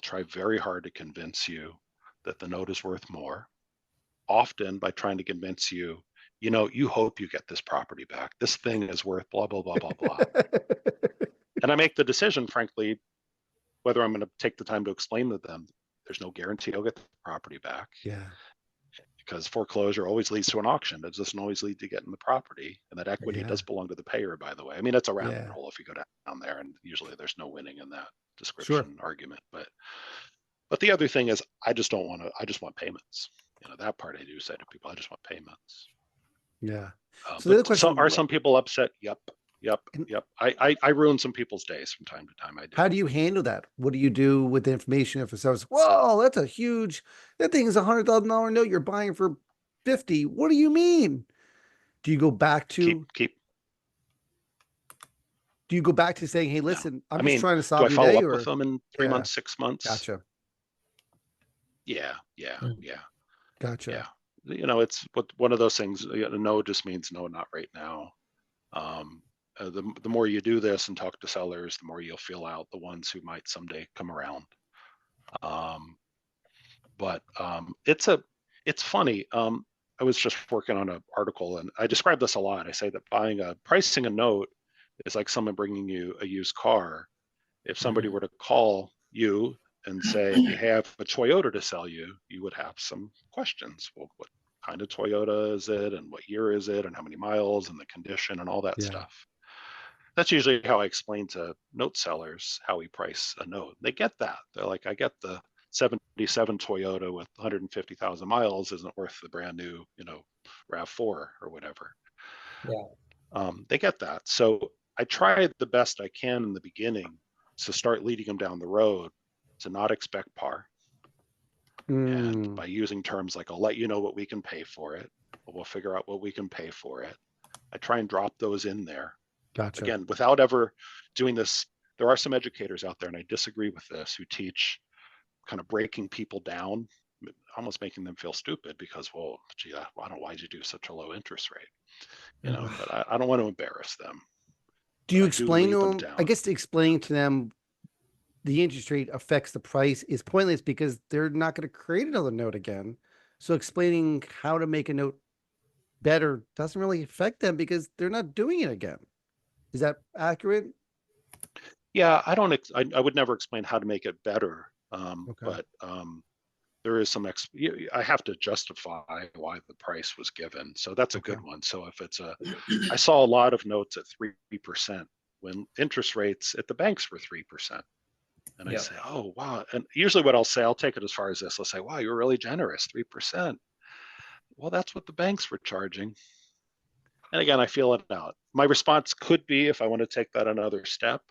try very hard to convince you that the note is worth more, often by trying to convince you, you hope you get this property back. This thing is worth blah, blah, blah, blah, blah. And I make the decision, frankly, whether I'm going to take the time to explain to them, there's no guarantee I'll get the property back. Yeah. Because foreclosure always leads to an auction. It doesn't always lead to getting the property. And that equity does belong to the payer, by the way. I mean, it's a rabbit hole if you go down there, and usually there's no winning in that description argument. But the other thing is, I just want payments. That part I do say to people, I just want payments. Yeah. So the other question, are some people upset? Yep. I ruin some people's days from time to time. I do. How do you handle that? What do you do with the information if it says, "Whoa, that thing is $100,000 note you're buying for 50? What do you mean?" Do you go back to Do you go back to saying, "Hey, listen, I'm just trying to solve your day"? Do I follow up with them in 3 months, 6 months? Gotcha. Yeah. Gotcha. Yeah. It's one of those things. No just means no, not right now. The more you do this and talk to sellers, the more you'll feel out the ones who might someday come around. But it's funny. I was just working on an article, and I describe this a lot. I say that pricing a note is like someone bringing you a used car. If somebody were to call you and say, "Hey, I have a Toyota to sell you," you would have some questions. Well, what kind of Toyota is it, and what year is it, and how many miles, and the condition, and all that stuff. That's usually how I explain to note sellers how we price a note. They get that. They're like, I get the 77 Toyota with 150,000 miles isn't worth the brand new, RAV4 or whatever. Yeah. They get that. So I try the best I can in the beginning to start leading them down the road to not expect par. And Mm, by using terms like, I'll let you know what we can pay for it, but we'll figure out what we can pay for it. I try and drop those in there. gotcha. Again, without ever doing this. There are some educators out there, and I disagree with this, who teach kind of breaking people down, almost making them feel stupid because, well, gee, why'd you do such a low interest rate? Mhm. But I don't want to embarrass them, Do but you I do explain lead to them them? I down. guess to explain to them the interest rate affects the price is pointless because they're not going to create another note again. So explaining how to make a note better doesn't really affect them because they're not doing it again. Is that accurate? Yeah, I don't. I would never explain how to make it better, Okay. but there is some. I have to justify why the price was given, so that's a Okay. good one. So if it's a, I saw a lot of notes at 3% when interest rates at the banks were 3%. And I Yeah. say, oh, wow. And usually what I'll say, I'll take it as far as this. I'll say, wow, you're really generous, 3%. Well, that's what the banks were charging. And again, I feel it out. My response could be, if I want to take that another step,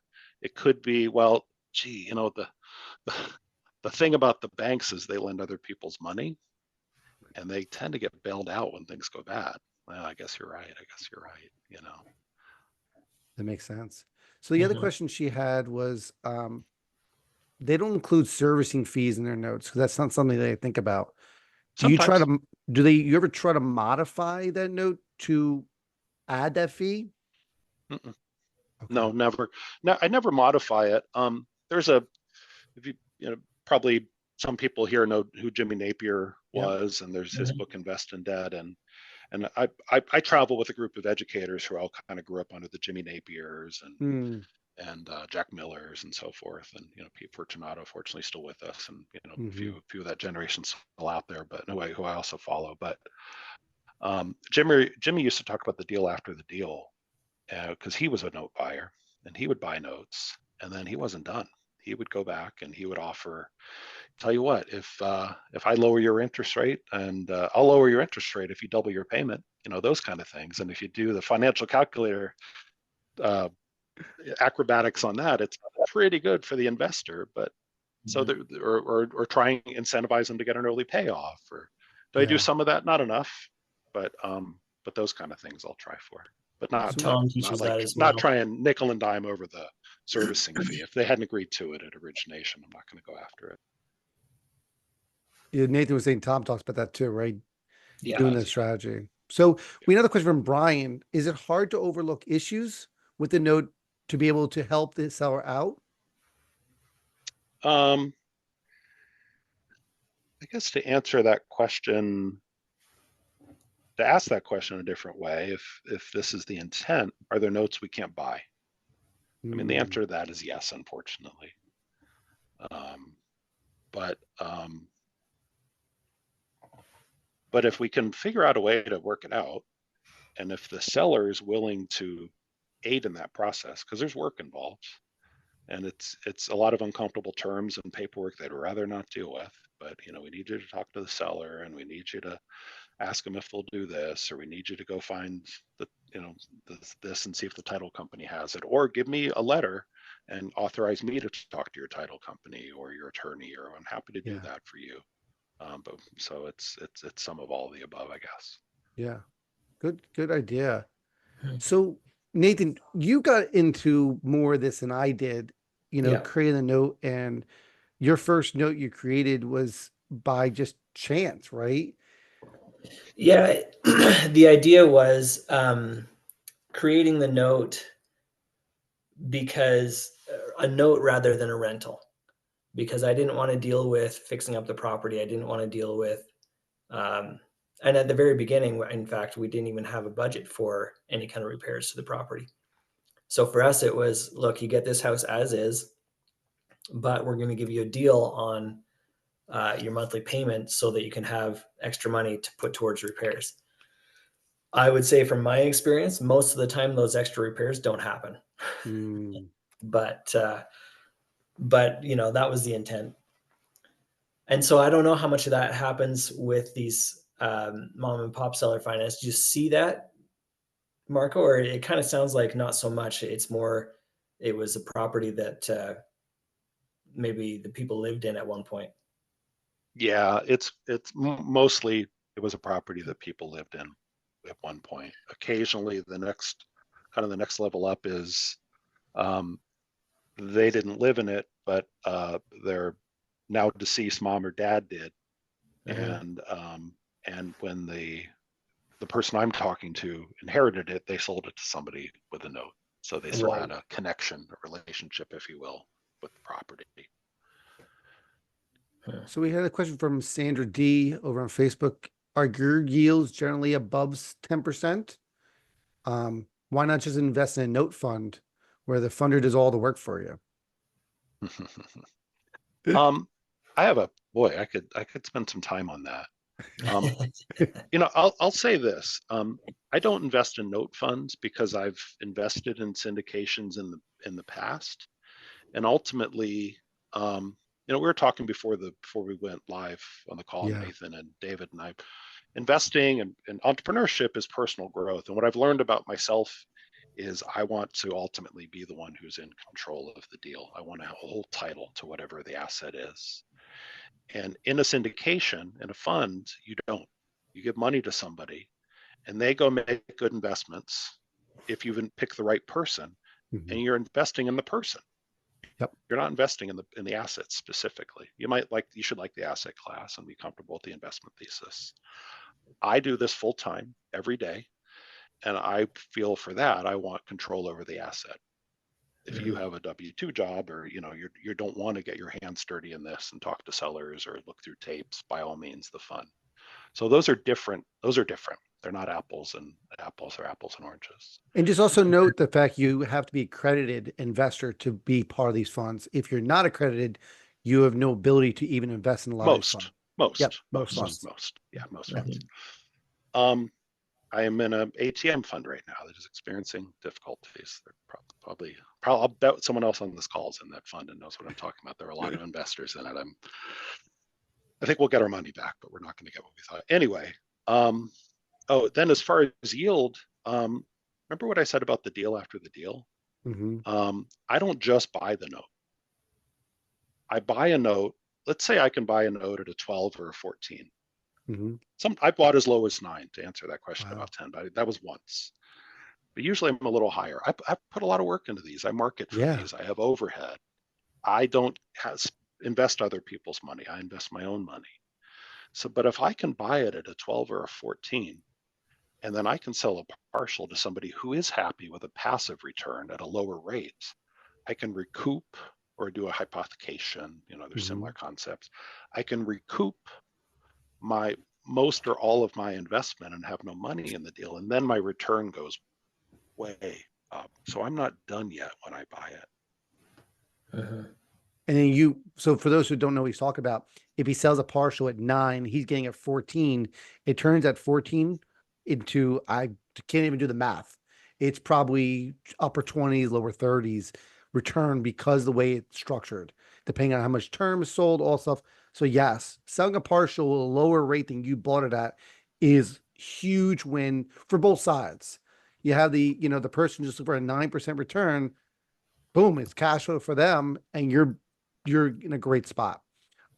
it could be, well, gee, the, the thing about the banks is they lend other people's money and they tend to get bailed out when things go bad. Well, I guess you're right. I guess you're right. That makes sense. So the other Mhm. question she had was they don't include servicing fees in their notes because that's not something they think about. Do you try Sometimes. to do they you ever try to modify that note to add that fee? Mm-mm. Okay. No, never. No, I never modify it. There's a, if probably some people here know who Jimmy Napier Yep. was, and there's his Mhm. book Invest in Debt, and I travel with a group of educators who all kind of grew up under the Jimmy Napiers Hmm. and Jack Millers and so forth, and Pete Fortunato, fortunately, still with us, and a Hmm. few of that generation still out there, but no way who I also follow. But Jimmy used to talk about the deal after the deal because he was a note buyer and he would buy notes, and then he wasn't done. He would go back and he would offer, tell you what, if I lower your interest rate, and I'll lower your interest rate if you double your payment, those kind of things. And if you do the financial calculator uh, acrobatics on that, it's pretty good for the investor. But so Mhm. or try and incentivize them to get an early payoff. Or do I do Yeah. some of that? Not enough, but those kind of things I'll try for. But not So not Tom not teaches like that as not well. try and nickel and dime over the servicing fee. If they hadn't agreed to it at origination, I'm not going to go after it. yeah, Nathan was saying Tom talks about that too, right? He Yeah. Doing that does, yeah. strategy. So we another question from Brian. Is it hard to overlook issues with the note to be able to help the seller out? I guess to ask that question a different way, if this is the intent, are there notes we can't buy? I mean, the Hmm. answer to that is yes, unfortunately. Um, but but if we can figure out a way to work it out, and if the seller is willing to aid in that process, because there's work involved, and it's a lot of uncomfortable terms and paperwork they'd rather not deal with. But we need you to talk to the seller, and we need you to ask them if they'll do this, or we need you to go find the this and see if the title company has it, or give me a letter and authorize me to talk to your title company or your attorney, or I'm happy to do Yeah. that for you. But so it's some of all of the above, I guess. Yeah. Good idea. Mhm. So Nathan, you got into more of this than I did, Yeah. creating a note, and your first note you created was by just chance, right? Yeah. The idea was creating the note because a note rather than a rental, because I didn't want to deal with fixing up the property. I didn't want to deal with, um, and at the very beginning, in fact, we didn't even have a budget for any kind of repairs to the property. So for us, it was, look, you get this house as is, but we're going to give you a deal on your monthly payment so that you can have extra money to put towards repairs. I would say from my experience, most of the time those extra repairs don't happen. Mm, But that was the intent. And so I don't know how much of that happens with these mom and pop seller finance. Do you see that Marco, or it kind of sounds like not so much. It's more, it was a property that maybe the people lived in at one point. Yeah, mostly it was a property that people lived in at one point. Occasionally, the next level up is they didn't live in it, but their now deceased mom or dad did, Mm-hmm. and when the person I'm talking to inherited it, they sold it to somebody with a note, so they still Right. had a connection, a relationship, if you will, with the property. So we had a question from Sandra D over on Facebook. Are your yields generally above 10%? Why not just invest in a note fund where the funder does all the work for you? um, I have a boy. I could spend some time on that. Um, I'll say this. I don't invest in note funds because I've invested in syndications in the past, and ultimately, we were talking before we went live on the call, Yeah. Nathan and David and I. Investing and entrepreneurship is personal growth, and what I've learned about myself is I want to ultimately be the one who's in control of the deal. I want to have a whole title to whatever the asset is. And in a syndication, in a fund, you don't. You give money to somebody and they go make good investments if you even pick the right person, Mhm. and you're investing in the person. Yep. You're not investing in the assets specifically. You should like the asset class and be comfortable with the investment thesis. I do this full time every day, and I feel for that I want control over the asset. If you Mm-hmm. have a W-2 job, or you don't want to get your hands dirty in this and talk to sellers or look through tapes, by all means, the fun. So those are different. They're not apples and apples, or apples and oranges. And just also note the fact you have to be accredited investor to be part of these funds. If you're not accredited, you have no ability to even invest in a lot of these funds. Most, Yep, most, most most, funds. most. Yeah, most Yep. funds. Um, I am in an ATM fund right now that is experiencing difficulties. They're probably, I'll bet someone else on this call is in that fund and knows what I'm talking about. There are a lot of investors in it. I think we'll get our money back, but we're not going to get what we thought. Anyway, then as far as yield, remember what I said about the deal after the deal? Mm-hmm. I don't just buy the note. I buy a note. Let's say I can buy a note at a 12 or a 14. Mm-hmm. I bought as low as 9 to answer that question Wow. about 10, but that was once. But usually I'm a little higher. I put a lot of work into these. I market for Yeah. these. I have overhead. I don't invest other people's money. I invest my own money. So, but if I can buy it at a 12 or a 14, and then I can sell a partial to somebody who is happy with a passive return at a lower rate, I can recoup or do a hypothecation. There's Mm-hmm. similar concepts. I can recoup my most or all of my investment and have no money in the deal. And then my return goes way up. So I'm not done yet when I buy it. Mm-hmm. And then so for those who don't know what he's talking about, if he sells a partial at 9, he's getting at 14. It turns at 14 into, I can't even do the math. It's probably upper 20s, lower 30s return because of the way it's structured, depending on how much term is sold, all stuff. So yes, selling a partial at a lower rate than you bought it at is huge win for both sides. You have the person just looking for a 9% return. Boom, it's cash flow for them, and you're in a great spot.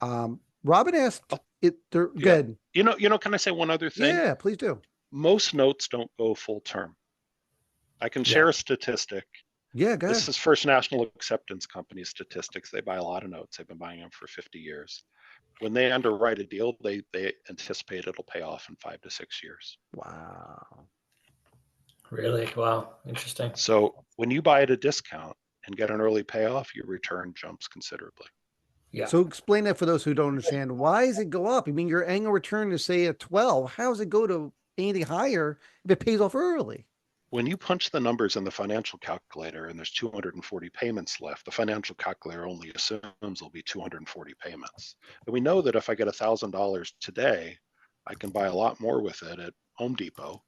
Robin asked Oh, it. They're yeah. good. Can I say one other thing? Yeah, please do. Most notes don't go full term. I can Yeah. share a statistic. Yeah, go This ahead. is First National Acceptance Company statistics. They buy a lot of notes. They've been buying them for 50 years. When they underwrite a deal, they anticipate it'll pay off in 5 to 6 years. Wow. Really? Wow. Interesting. So when you buy at a discount and get an early payoff, your return jumps considerably. Yeah. So explain that for those who don't understand. Why does it go up? I mean, your annual return is say at 12. How does it go to anything higher if it pays off early? When you punch the numbers in the financial calculator and there's 240 payments left, the financial calculator only assumes there'll be 240 payments. And we know that if I get $1,000 today, I can buy a lot more with it at Home Depot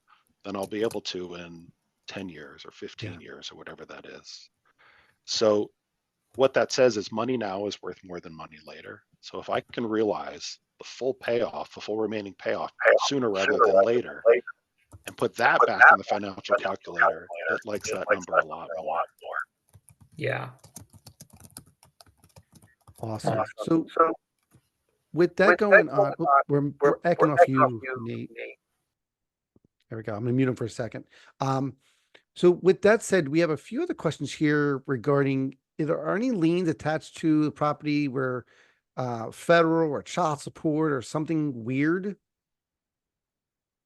than I'll be able to in 10 years or Yeah. 15 years or whatever that is. So what that says is money now is worth more than money later. So if I can realize the full payoff, the full remaining payoff sooner rather than later, and put that back in the financial calculator, it likes that number a lot more. Yeah. Awesome. So with that going on, we're echoing off you, Nate. There we go. I'm gonna mute him for a second. So with that said, we have a few other questions here regarding if there are any liens attached to the property where federal or child support or something weird.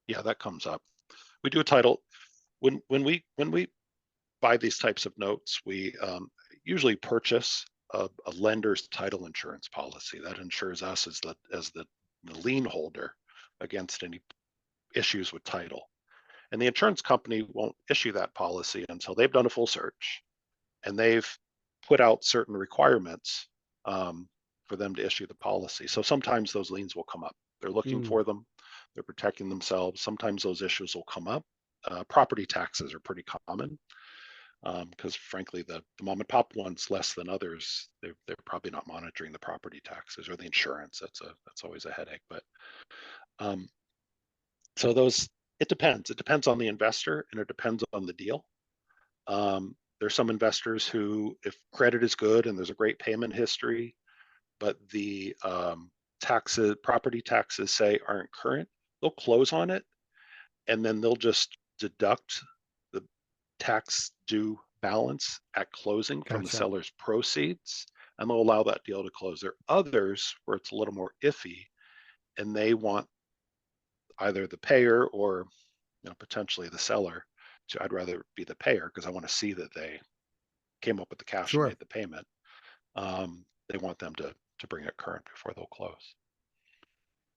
Yeah, that comes up. We do a title when we buy these types of notes. We usually purchase a lender's title insurance policy that insures us as the lien holder against any issues with title. And the insurance company won't issue that policy until they've done a full search and they've put out certain requirements for them to issue the policy. So sometimes those liens will come up. They're looking for them. They're protecting themselves. Sometimes those issues will come up. Property taxes are pretty common because frankly, the mom and pop ones less than others, they're probably not monitoring the property taxes or the insurance. That's always a headache. But so those, it depends. It depends on the investor and it depends on the deal. There's some investors who, if credit is good and there's a great payment history, but the property taxes say aren't current, they'll close on it and then they'll just deduct the tax due balance at closing from the seller's proceeds, and they'll allow that deal to close. There are others where it's a little more iffy and they want either the payer or potentially the seller to, I'd rather be the payer because I want to see that they came up with the cash and made the payment. They want them to bring it current before they'll close.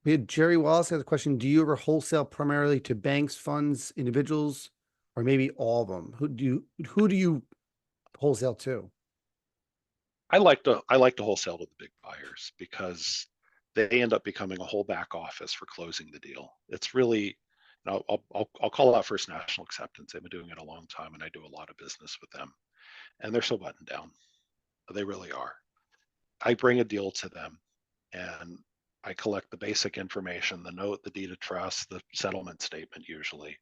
We had Jerry Wallace has a question. Do you ever wholesale primarily to banks, funds, individuals, or maybe all of them? Who do you wholesale to? I like to wholesale to the big buyers because they end up becoming a whole back office for closing the deal. It's really, I'll call out First National Acceptance. They've been doing it a long time and I do a lot of business with them. And they're so buttoned down. They really are. I bring a deal to them and I collect the basic information, the note, the deed of trust, the settlement statement usually,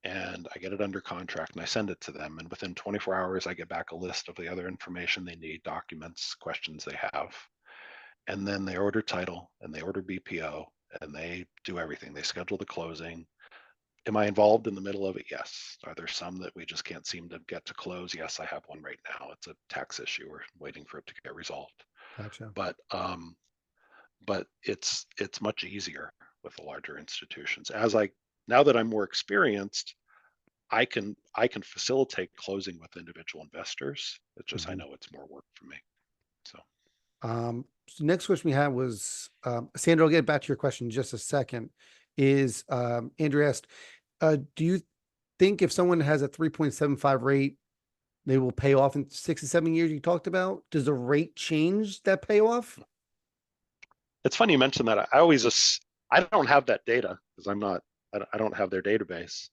and I get it under contract and I send it to them. And within 24 hours, I get back a list of the other information they need, documents, questions they have. And then they order title and they order BPO and they do everything. They schedule the closing. Am I involved in the middle of it? Yes. Are there some that we just can't seem to get to close? Yes, I have one right now. It's a tax issue. We're waiting for it to get resolved. Gotcha. But it's much easier with the larger institutions. Now that I'm more experienced, I can facilitate closing with individual investors. It's just I know it's more work for me. So so next question we had was Sandra, I'll get back to your question in just a second. Is Andrew asked, do you think if someone has a 3.75 rate, they will pay off in 6 to 7 years you talked about? Does the rate change that payoff? It's funny you mentioned that. I don't have that data because I don't have their database,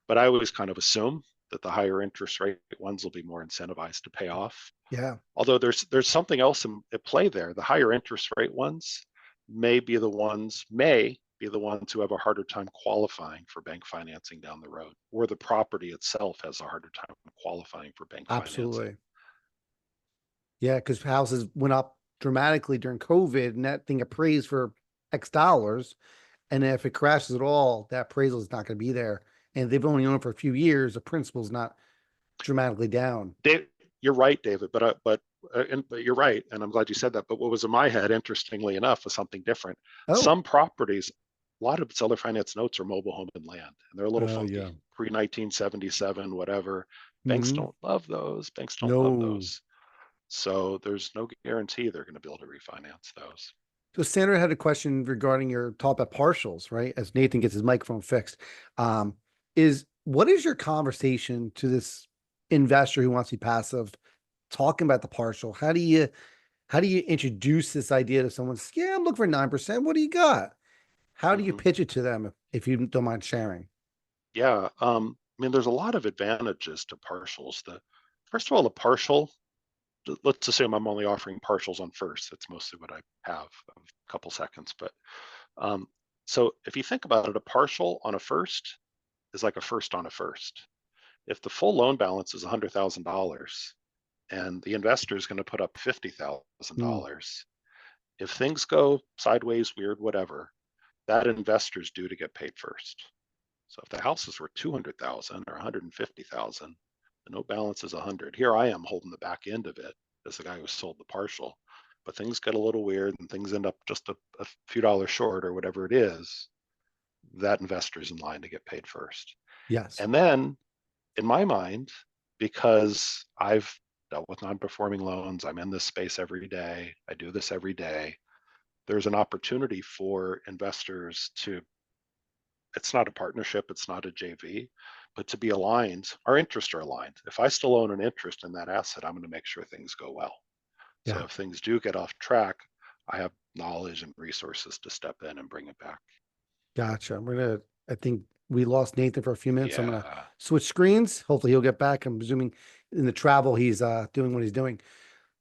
but I always kind of assume that the higher interest rate ones will be more incentivized to pay off. Yeah. Although there's something else at play there. The higher interest rate ones may be the ones who have a harder time qualifying for bank financing down the road, or the property itself has a harder time qualifying for bank financing. Yeah, because houses went up dramatically during COVID and that thing appraised for X dollars. And if it crashes at all, that appraisal is not going to be there. And they've only owned it for a few years. The principal's not dramatically down. You're right, David, but you're right. And I'm glad you said that. But what was in my head, interestingly enough, was something different. Some properties, a lot of seller finance notes are mobile home and land, and they're a little funky. Pre-1977, whatever. Banks don't love those. Banks don't love those. So there's no guarantee they're going to be able to refinance those. So Sandra had a question regarding your talk about partials, right? As Nathan gets his microphone fixed, what is your conversation to this investor who wants to be passive, talking about the partial? How do you introduce this idea to someone? Yeah, I'm looking for 9%. What do you got? How do you pitch it to them if you don't mind sharing? Yeah, I mean, there's a lot of advantages to partials. First of all, the partial. Let's assume I'm only offering partials on first. That's mostly what I have, a couple seconds. But so if you think about it, a partial on a first is like a first on a first. If the full loan balance is $100,000 and the investor is going to put up Mm, $50,000, if things go sideways, weird, whatever, that investor's due to get paid first. So if the house is worth 200,000 or 150,000, the note balance is 100. Here I am holding the back end of it as the guy who sold the partial, but things get a little weird and things end up just a few dollars short or whatever it is. That investor's in line to get paid first. yes. And then in my mind, because I've dealt with non-performing loans, I'm in this space every day, I do this every day, there's an opportunity for investors to, it's not a partnership, it's not a JV, but to be aligned, our interests are aligned. If I still own an interest in that asset, I'm going to make sure things go well. So Yeah. if things do get off track, I have knowledge and resources to step in and bring it back. Gotcha. I think we lost Nathan for a few minutes. So I'm gonna Yeah. switch screens. Hopefully he'll get back. I'm presuming in the travel he's doing what he's doing.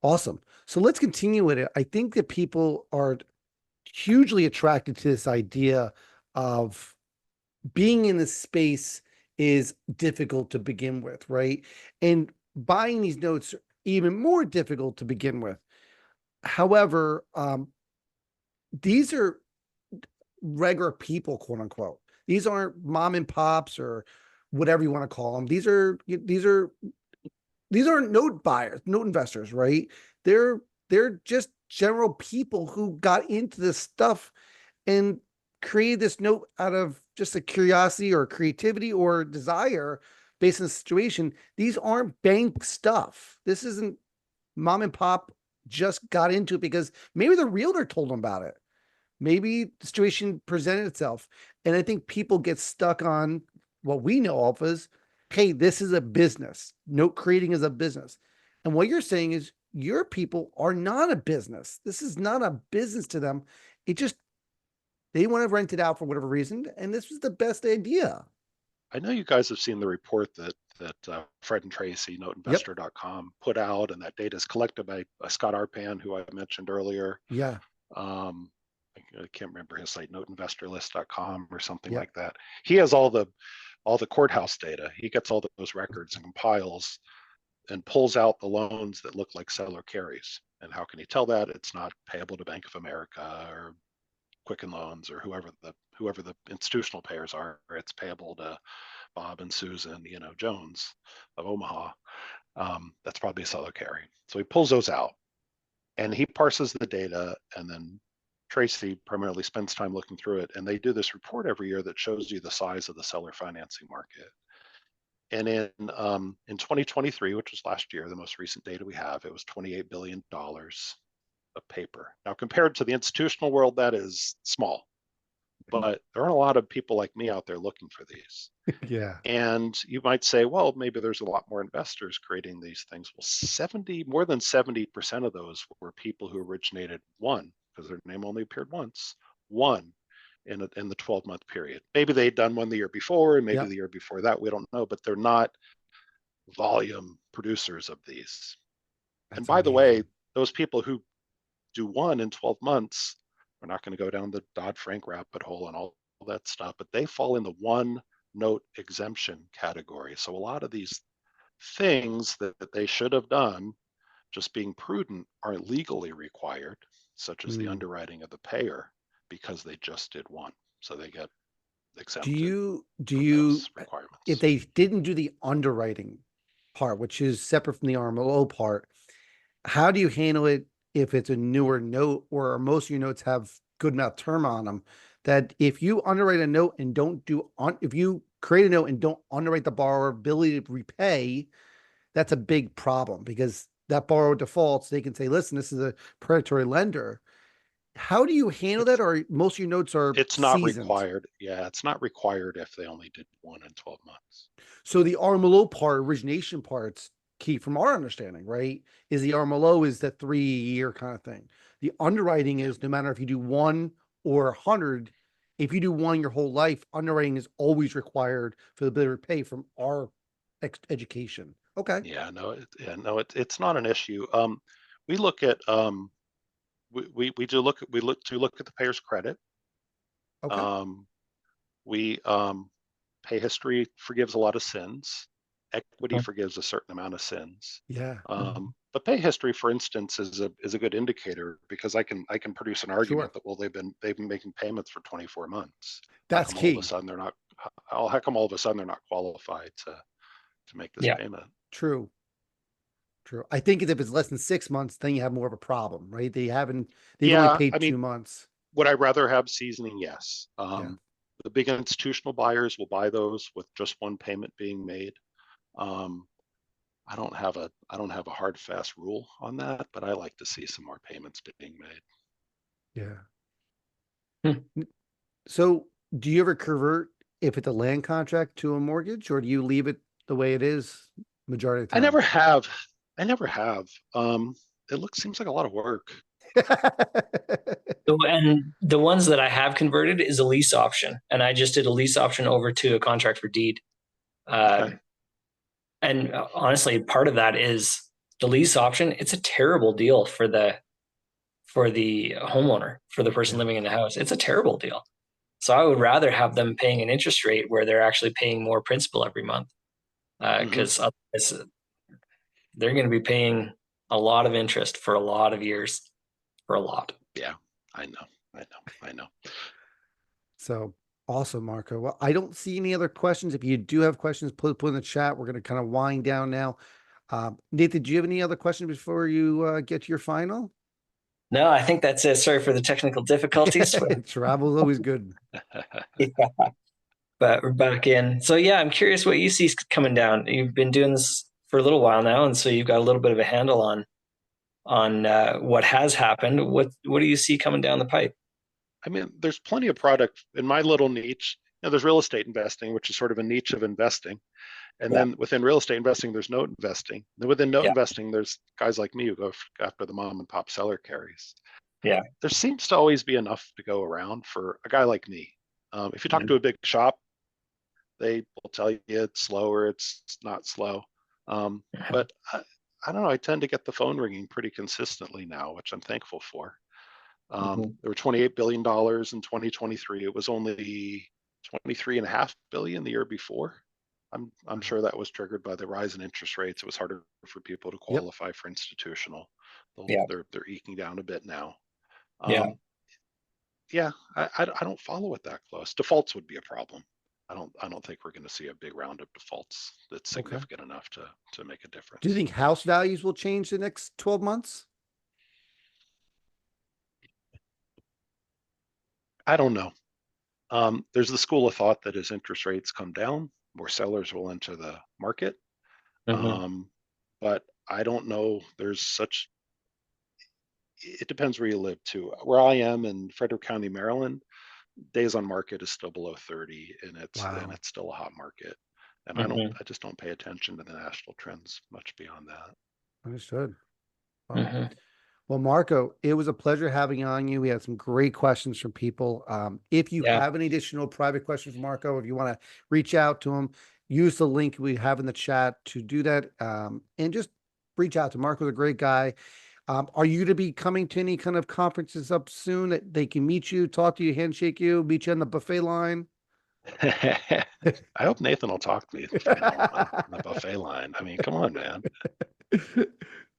Awesome. So let's continue with it. I think that people are hugely attracted to this idea of being in this space is difficult to begin with, right? And buying these notes are even more difficult to begin with. However, these are regular people, quote unquote. These aren't mom and pops or whatever you want to call them. These aren't note buyers, note investors, right? They're they're just general people who got into this stuff and created this note out of just a curiosity or creativity or desire based on the situation. These aren't bank stuff. This isn't mom and pop just got into it because maybe the realtor told them about it. Maybe the situation presented itself. And I think people get stuck on what we know of as, hey, this is a business. Note creating is a business. And what you're saying is your people are not a business. This is not a business to them. It just, they want to rent it out for whatever reason. And this was the best idea. I know you guys have seen the report that Fred and Tracy, Yep. noteinvestor.com, put out, and that data is collected by Scott Arpan, who I mentioned earlier. Yeah. Um, I can't remember his site, noteinvestorlist.com or something Yep. like that. He has all the courthouse data. He gets all those records and compiles and pulls out the loans that look like seller carries. And how can he tell that? It's not payable to Bank of America or Quicken Loans or whoever the institutional payers are. It's payable to Bob and Susan, Jones of Omaha. That's probably a seller carry. So he pulls those out and he parses the data, and then Tracy primarily spends time looking through it. And they do this report every year that shows you the size of the seller financing market. And in 2023, which was last year, the most recent data we have, it was $28 billion of paper. Now, compared to the institutional world, that is small, but there aren't a lot of people like me out there looking for these. Yeah. And you might say, well, maybe there's a lot more investors creating these things. Well, more than 70% of those were people who originated one, because their name only appeared once, one in the 12-month period. Maybe they'd done one the year before, and maybe Yep. the year before that, we don't know, but they're not volume producers of these. And That's by the way, amazing. those people who do one in 12 months, we're not going to go down the Dodd-Frank rabbit hole and all that stuff, but they fall in the one note exemption category. So a lot of these things that they should have done, just being prudent, aren't legally required, such as the Mm. underwriting of the payer, because they just did one. So they get Do exempted you, do from you, those if requirements. they didn't do the underwriting part, which is separate from the RMLO part, how do you handle it if it's a newer note or most of your notes have good enough term on them that if you underwrite a note and don't do on, if you create a note and don't underwrite the borrower ability to repay, that's a big problem because that borrower defaults, they can say, listen, this is a predatory lender. How do you handle that? It's Or most of your notes are it's not seasoned? required. Yeah, it's not required if they only did one in 12 months. So the RMLO part, origination part's key from our understanding, right? Is the RMLO is the 3 year kind of thing. The underwriting Yeah. is no matter if you do one or 100, if you do one your whole life, underwriting is always required for the ability to pay from our education. Okay. It's not an issue. We look at we look to look at the payer's credit. Okay. Um, we pay history forgives a lot of sins. Equity Mhm. forgives a certain amount of sins. Yeah, But pay history, for instance, is a good indicator, because I can produce an argument sure. that, well, they've been making payments for 24 months. How That's come all of a key. sudden they're not? How come all of a sudden they're not qualified to make this Yeah. payment? True. True. I think if it's less than 6 months, then you have more of a problem, right? They've only Yeah, paid I mean, 2 months. would I rather have seasoning? Yes. Yeah. The big institutional buyers will buy those with just one payment being made. Um, I don't have a hard fast rule on that, but I like to see some more payments being made. Yeah. Hmm. So do you ever convert if it's a land contract to a mortgage, or do you leave it the way it is majority of the I time? never have. I never have. Seems like a lot of work. And the ones that I have converted is a lease option, and I just did a lease option over to a contract for deed. Okay. And honestly, part of that is the lease option. It's a terrible deal for the homeowner, for the person Yeah. living in the house. It's a terrible deal. So I would rather have them paying an interest rate where they're actually paying more principal every month, Hmm. because otherwise they're going to be paying a lot of interest for a lot of years for a lot. Yeah, I know. I know. I know. So awesome, Marco. Well, I don't see any other questions. If you do have questions, put in the chat. We're going to kind of wind down now. Nathan, do you have any other questions before you get to your final? No, I think that's it. Sorry for the technical difficulties. Travel's always good. Yeah, but we're back in. So yeah, I'm curious what you see coming down. You've been doing this for a little while now, and so you've got a little bit of a handle on what has happened. What do you see coming down the pipe? I mean, there's plenty of product in my little niche. There's real estate investing, which is sort of a niche of investing. And Yeah, then within real estate investing, there's note investing. Then within note yeah, investing, there's guys like me who go after the mom and pop seller carries. yeah. There seems to always be enough to go around for a guy like me. If you talk to Mhm. a big shop, they will tell you it's slow or it's not slow. But I don't know. I tend to get the phone ringing pretty consistently now, which I'm thankful for. Mhm. There were $28 billion in 2023. It was only 23.5 billion the year before. I'm Wow. sure that was triggered by the rise in interest rates. It was harder for people to Yep. qualify for institutional. Yeah, They're eking down a bit now. yeah. Um, yeah, I don't follow it that close. Defaults would be a problem. I don't think we're going to see a big round of defaults that's Okay. significant enough to make a Do you difference. think house values will change the next 12 months? I don't know. There's the school of thought that as interest rates come down, more sellers will enter the market. Mhm. Um, but I don't know. It depends where you live too. Where I am in Frederick County, Maryland, days on market is still below 30, and Wow. it's still a hot market. And Mhm. I just don't pay attention to the national trends much beyond that. Understood. Well, Mhm. Well, Marco, it was a pleasure having you on. We had some great questions from people. If you Yeah. have any additional private questions for Marco, if you want to reach out to him, use the link we have in the chat to do that. And just reach out to Marco's a great guy. Are you to be coming to any kind of conferences up soon that they can meet you, talk to you, handshake you, meet you on the buffet line? I hope Nathan will talk to me, on the buffet line. I mean, come on, man.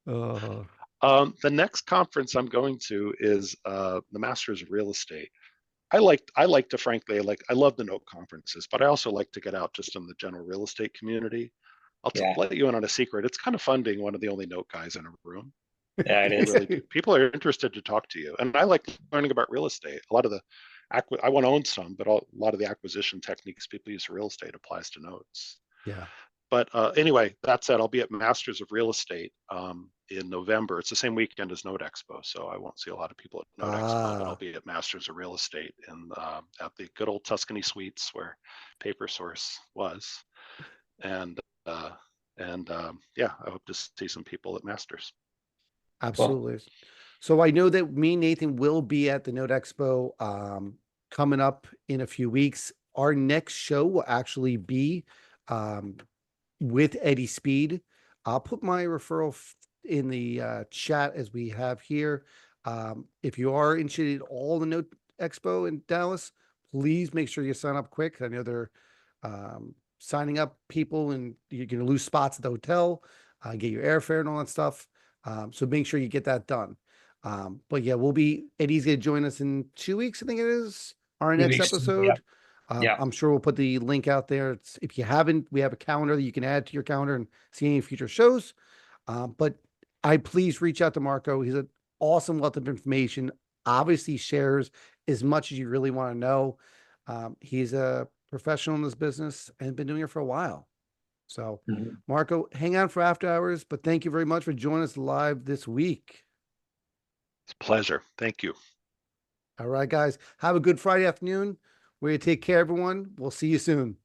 Oh, The next conference I'm going to is the Masters of Real Estate. I love the note conferences, but I also like to get out just in the general real estate community. Yeah. Let you in on a secret. It's kind of fun being one of the only note guys in a room. Yeah, it People is. really do. People are interested to talk to you, and I like learning about real estate. I want to own some, but a lot of the acquisition techniques people use for real estate applies to notes. yeah. But anyway, that said, I'll be at Masters of Real Estate in November. It's the same weekend as Note Expo, so I won't see a lot of people at Note Expo, but I'll Ah, be at Masters of Real Estate at the good old Tuscany Suites where Paper Source was, and uh, yeah, I hope to see some people at Masters. Cool. absolutely. So I know that me and Nathan will be at the Note Expo coming up in a few weeks. Our next show will actually be um, with Eddie Speed. I'll put my referral in the chat as we have here. If you are interested in all the Note Expo in Dallas, please make sure you sign up quick. I know they're signing up people, and you're going to lose spots at the hotel, get your airfare and all that stuff. So make sure you get that done. But yeah, Eddie's going to join us in 2 weeks, I think it is, our 2 next weeks. episode. Yeah. I'm sure we'll put the link out there. If you haven't, we have a calendar that you can add to your calendar and see any future shows. But please reach out to Marco. He's an awesome wealth of information. Obviously shares as much as you really want to know. He's a professional in this business and been doing it for a while. So Marco, hang on for after hours, but thank you very much for joining us live this week. It's a pleasure. Thank you. All right, guys, have a good Friday afternoon. We're going to take care, everyone. We'll see you soon.